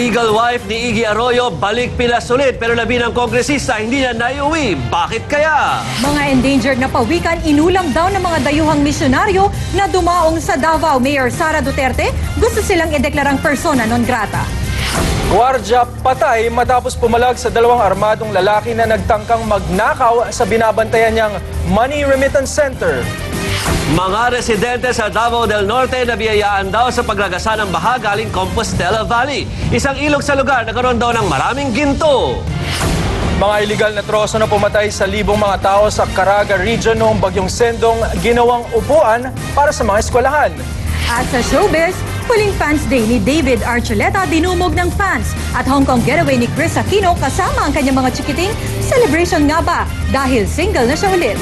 legal wife ni Iggy Arroyo balik Pilas ulit pero labi ng kongresista hindi na naiuwi. Bakit kaya? Mga endangered na pawikan inulam daw ng mga dayuhang misyonaryo na dumaong sa Davao. Mayor Sara Duterte gusto silang ideklarang persona non grata. Gwardya patay matapos pumalag sa dalawang armadong lalaki na nagtangkang magnakaw sa binabantayan niyang Money Remittance Center. Mga residente sa Davao del Norte nabiyayaan daw sa paglagasa ng baha galing Compostela Valley. Isang ilog sa lugar nagkaroon daw ng maraming ginto. Mga iligal na troso na pumatay sa libong mga tao sa Caraga Region noong Bagyong Sendong ginawang upuan para sa mga eskwelahan. At sa showbiz, huling fans day ni David Archuleta dinumog ng fans at Hong Kong getaway ni Chris Aquino kasama ang kanyang mga chikiting. Celebration nga ba dahil single na siya ulit?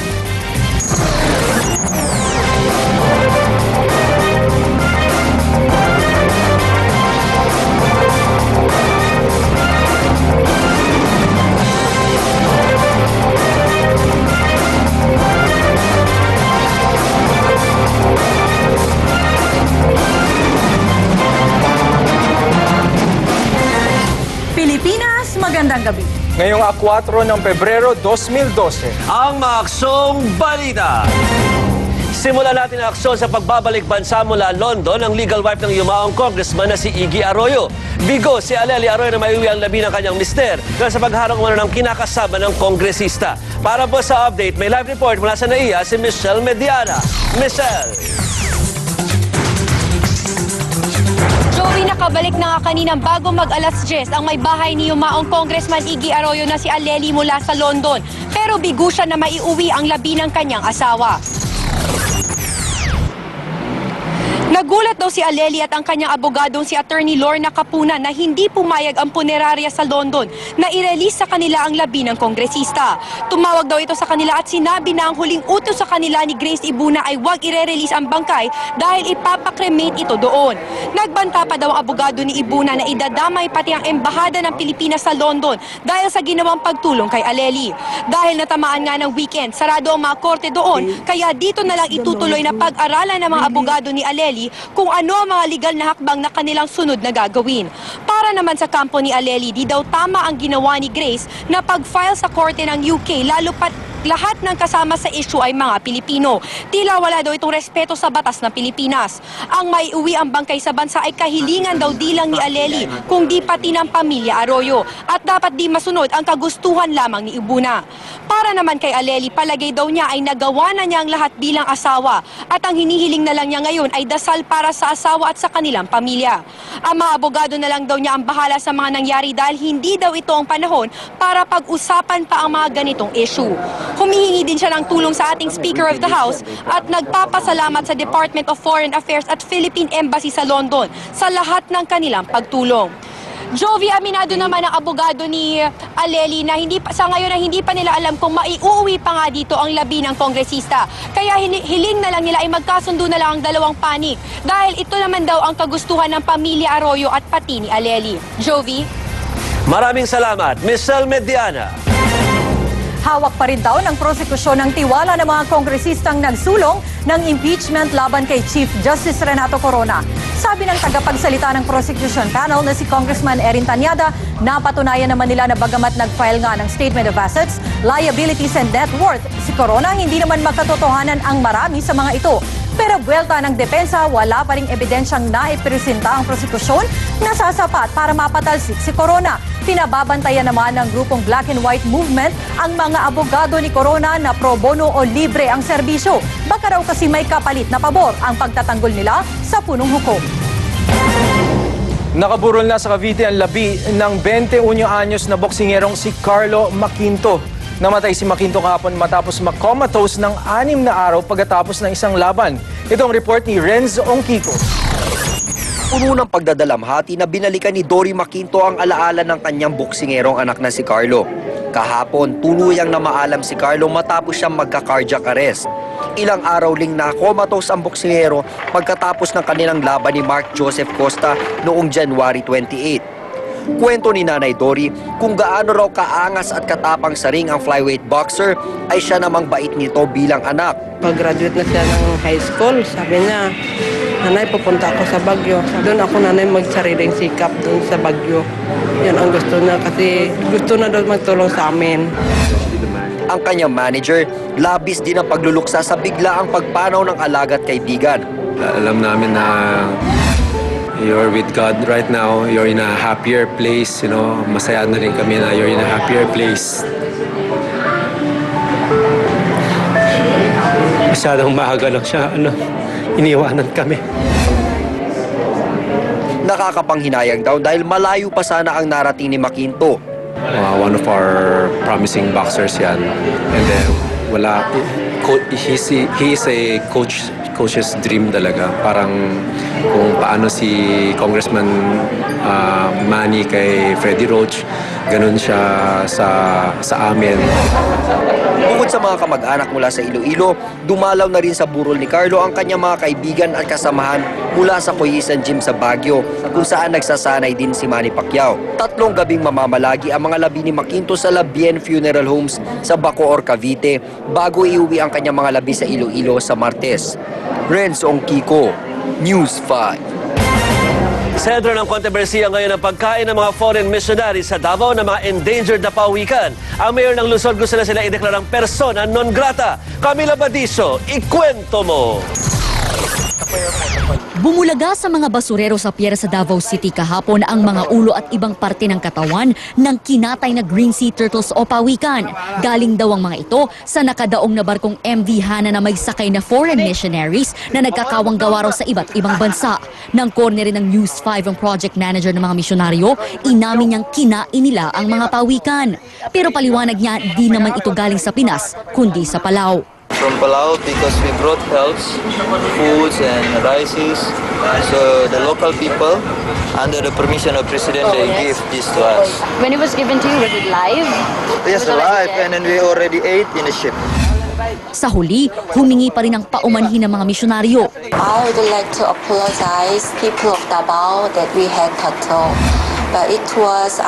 Pilipinas, magandang gabi. Ngayong 4 ng Pebrero 2012. Ang mga aksong balita. Simulan natin ang aksyon sa pagbabalik bansa mula London ang legal wife ng yumaong congressman na si Iggy Arroyo. Bigo si Aleli Arroyo na maiuwi ang labi ng kanyang mister dahil sa pagharang umano ng kinakasama ng kongresista. Para po sa update, may live report mula sa NAIA si Michelle Mediana. Michelle! Joey, nakabalik na nga kaninang bago mag-alas 10 ang may bahay ni yumaong Congressman Iggy Arroyo na si Aleli mula sa London. Pero bigo siya na maiuwi ang labi ng kanyang asawa. Nagulat daw si Aleli at ang kanyang abogadong si Attorney Lorna Capuna na hindi pumayag ang punerarya sa London na i-release sa kanila ang labi ng kongresista. Tumawag daw ito sa kanila at sinabi na ang huling utos sa kanila ni Grace Ibuna ay huwag i-release ang bangkay dahil ipapakremate ito doon. Nagbanta pa daw ang abogado ni Ibuna na idadamay pati ang embahada ng Pilipinas sa London dahil sa ginawang pagtulong kay Aleli. Dahil natamaan nga ng weekend, sarado ang mga korte doon, kaya dito na lang itutuloy na pag-aralan ng mga abogado ni Aleli kung ano ang mga legal na hakbang na kanilang sunod na gagawin. Para naman sa kampo ni Aleli, di daw tama ang ginawa ni Grace na pag-file sa korte ng UK, lalo pat lahat ng kasama sa issue ay mga Pilipino. Tila wala daw itong respeto sa batas ng Pilipinas. Ang maiuwi ang bangkay sa bansa ay kahilingan daw di lang ni Aleli, kundi pati ng pamilya Arroyo. At dapat di masunod ang kagustuhan lamang ni Ibuna. Para naman kay Aleli, palagay daw niya ay nagawa na niya ang lahat bilang asawa. At ang hinihiling na lang niya ngayon ay dasal para sa asawa at sa kanilang pamilya. Ang mga abogado na lang daw niya ang bahala sa mga nangyari dahil hindi daw ito ang panahon para pag-usapan pa ang mga ganitong issue. Humihingi din siya ng tulong sa ating Speaker of the House at nagpapasalamat sa Department of Foreign Affairs at Philippine Embassy sa London sa lahat ng kanilang pagtulong. Jovi, aminado naman ang abogado ni Aleli na sa ngayon na hindi pa nila alam kung maiuwi pa nga dito ang labi ng kongresista. Kaya hiling na lang nila ay magkasundo na lang ang dalawang panig dahil ito naman daw ang kagustuhan ng pamilya Arroyo at pati ni Aleli. Jovi? Maraming salamat, Michelle Mediana. Hawak pa rin daw ng prosekusyon ng tiwala ng mga kongresistang nagsulong ng impeachment laban kay Chief Justice Renato Corona. Sabi ng tagapagsalita ng prosecution panel na si Congressman Erin Tanyada, napatunayan naman nila na bagamat nag-file nga ng Statement of Assets, Liabilities and Net Worth, si Corona hindi naman magkatotohanan ang marami sa mga ito. Pero buwelta ng depensa, wala pa ring ebidensyang naipresenta ang prosekusyon na sasapat para mapatalsik si Corona. Pinababantayan naman ng grupong Black and White Movement ang mga abogado ni Corona na pro bono o libre ang serbisyo. Baka raw kasi may kapalit na pabor ang pagtatanggol nila sa punong hukom. Nakaburol na sa Cavite ang labi ng 21 anyos na boksingerong si Carlo Maquinto. Namatay si Maquinto kahapon matapos makomatose ng 6 na araw pagkatapos ng isang laban. Ito ang report ni Renz Ongkiko. Puno ng pagdadalamhati na binalikan ni Dory Maquinto ang alaala ng kanyang boksingerong anak na si Carlo. Kahapon, tuluyang na maalam si Carlo matapos siyang magka-cardiac arrest. Ilang araw ling na-comatose ang boksingero pagkatapos ng kanilang laban ni Mark Joseph Costa noong January 28. Kwento ni Nanay Dory kung gaano raw kaangas at katapang sa ring ang flyweight boxer ay siya namang bait nito bilang anak. Pag-graduate na siya ng high school, sabi niya, Nanay, pupunta ako sa Baguio. Doon ako nanay magsariling sikap doon sa Baguio. Yan ang gusto niya kasi gusto na doon magtulong sa amin. Ang kanyang manager, labis din ang pagluluksa sa biglaang pagpanaw ng alaga at kaibigan. Alam namin na you're with God right now. You're in a happier place, you know. Masaya na rin kami na you're in a happier place. Masyadong maaga lang siya, iniwanan kami. Nakakapanghinayang daw dahil malayo pa sana ang narating ni Maquinto. One of our promising boxers yan. And then, he is a coach's dream talaga. Parang kung paano si Congressman Manny kay Freddie Roach, ganun siya sa amin. Bukod sa mga kamag-anak mula sa Iloilo, dumalaw na rin sa burol ni Carlo ang kanyang mga kaibigan at kasamahan mula sa Coyisan Gym sa Baguio, kung saan nagsasanay din si Manny Pacquiao. 3 gabing mamamalagi ang mga labi ni Maquinto sa Labien Funeral Homes sa Bacoor, Cavite, bago iuwi ang kanyang mga labi sa Iloilo sa Martes. Renzo Kiko, News 5. Sentro ng kontrobersiya ngayon ang pagkain ng mga foreign missionaries sa Davao ng mga endangered na pawikan. Ang mayor ng Luzon gusto na sila ideklarang persona non grata. Camila Badiso, ikwento mo! Bumulaga sa mga basurero sa pier sa Davao City kahapon ang mga ulo at ibang parte ng katawan ng kinatay na green sea turtles o pawikan. Galing daw ang mga ito sa nakadaong na barkong MV Hana na may sakay na foreign missionaries na nagkakawang gawa raw sa iba't ibang bansa. Nang corner ng News 5 ang project manager ng mga misyonaryo, inamin niyang kinain nila ang mga pawikan. Pero paliwanag niya, di naman ito galing sa Pinas, kundi sa Palau. From Palau because we brought herbs, foods and rices. So the local people, under the permission of President, they give this to us. When it was given to you, was it live? Yes, alive, and then we already ate in the ship. Sa huli, humingi pa rin ang paumanhin ng mga misyonaryo. I would like to apologize people of Davao that we had turtle, but it was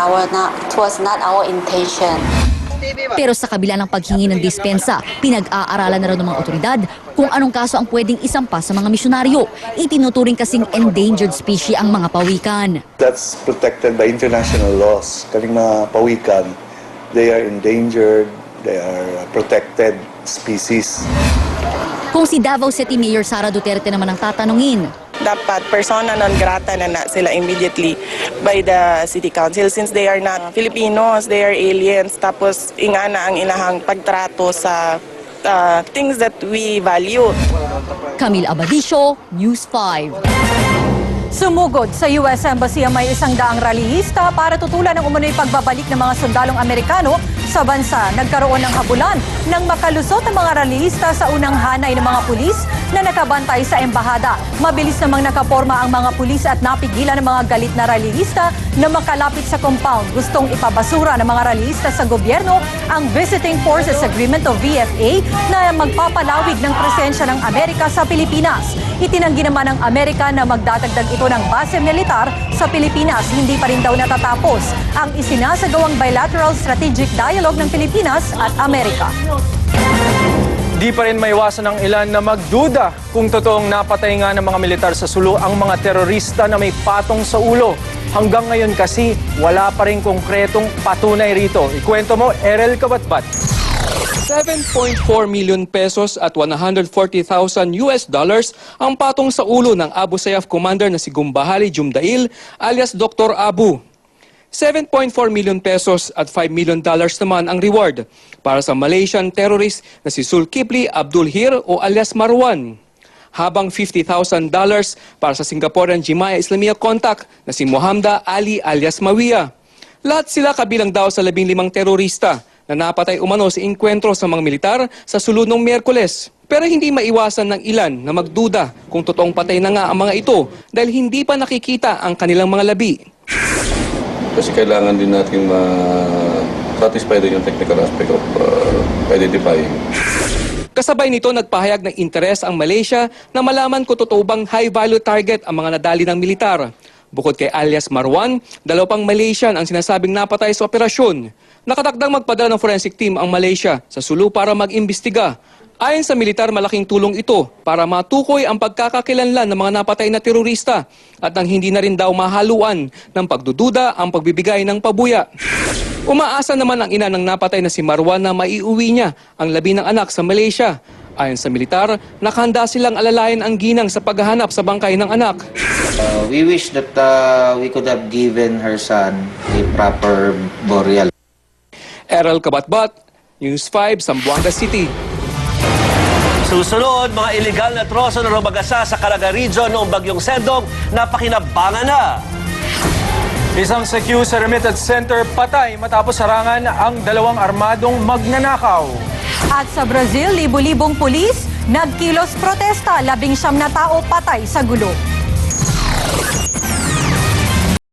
not our intention. Pero sa kabila ng paghingi ng dispensa, pinag-aaralan na raw ng mga otoridad kung anong kaso ang pwedeng isampa sa mga misyonaryo. Itinuturing kasing endangered species ang mga pawikan. That's protected by international laws. Kaming mga pawikan, they are endangered, they are protected species. Kung si Davao City Mayor Sara Duterte naman ang tatanungin, Dapat persona non grata na sila immediately by the city council since they are not Filipinos, they are aliens. Tapos ingana ang ilahang pagtrato sa things that we value. Camille Abadisio, News 5. Sumugod sa US Embassy ang may 100 rallyista para tutulan ang umano'y pagbabalik ng mga sundalong Amerikano sa bansa. Nagkaroon ng habulan nang makalusot ang mga rallyista sa unang hanay ng mga pulis na nakabantay sa embahada. Mabilis namang nakaporma ang mga pulis at napigilan ng mga galit na rallyista na makalapit sa compound. Gustong ipabasura ng mga rallyista sa gobyerno ang Visiting Forces Agreement o VFA na magpapalawig ng presensya ng Amerika sa Pilipinas. Itinanggi naman ng Amerika na magdadagdag ito ng base militar sa Pilipinas. Hindi pa rin daw natatapos ang isinasagawang bilateral strategic dialogue ng Pilipinas at Amerika. Di pa rin maiwasan ng ilan na magduda kung totoong napatay nga ng mga militar sa Sulu ang mga terorista na may patong sa ulo. Hanggang ngayon kasi wala pa rin konkretong patunay rito. Ikwento mo, Erel Kabatbat. 7.4 million pesos at $140,000 ang patong sa ulo ng Abu Sayyaf commander na si Gumbahali Jumdail alias Dr. Abu. 7.4 million pesos at $5 million naman ang reward para sa Malaysian terrorist na si Zulkifli Abdul Hir o alias Marwan. Habang $50,000 para sa Singaporean Jemaah Islamiyah contact na si Muhammad Ali alias Mawiya. Lahat sila kabilang daw sa 15 terorista na napatay umano sa inkwentro sa mga militar sa Sulu noong Miyerkules. Pero hindi maiwasan ng ilan na magduda kung totoong patay na nga ang mga ito dahil hindi pa nakikita ang kanilang mga labi. Kasi kailangan din natin ma-satisfy din yung technical aspect of identifying. Kasabay nito, nagpahayag ng interes ang Malaysia na malaman kung totoo bang high-value target ang mga nadali ng militar. Bukod kay alias Marwan, 2 pang Malaysian ang sinasabing napatay sa operasyon. Nakatakdang magpadala ng forensic team ang Malaysia sa Sulu para mag-imbestiga. Ayon sa militar, malaking tulong ito para matukoy ang pagkakakilanlan ng mga napatay na terorista at nang hindi na rin daw mahaluan ng pagdududa ang pagbibigay ng pabuya. Umaasa naman ang ina ng napatay na si Marwan na maiuwi niya ang 11 anak sa Malaysia. Ayon sa militar, nakahanda silang alalayan ang ginang sa paghahanap sa bangkay ng anak. We wish that we could have given her son a proper burial. Errol Kabatbat, News 5, Zamboanga City. Susunod, mga iligal na troso na rumagasa sa Caraga Region noong bagyong Sendong na pakinabangan na. Isang secure sa remittance center patay matapos harangan ang 2 armadong magnanakaw. At sa Brazil, libu-libong pulis nagkilos protesta, 19 na tao patay sa gulo.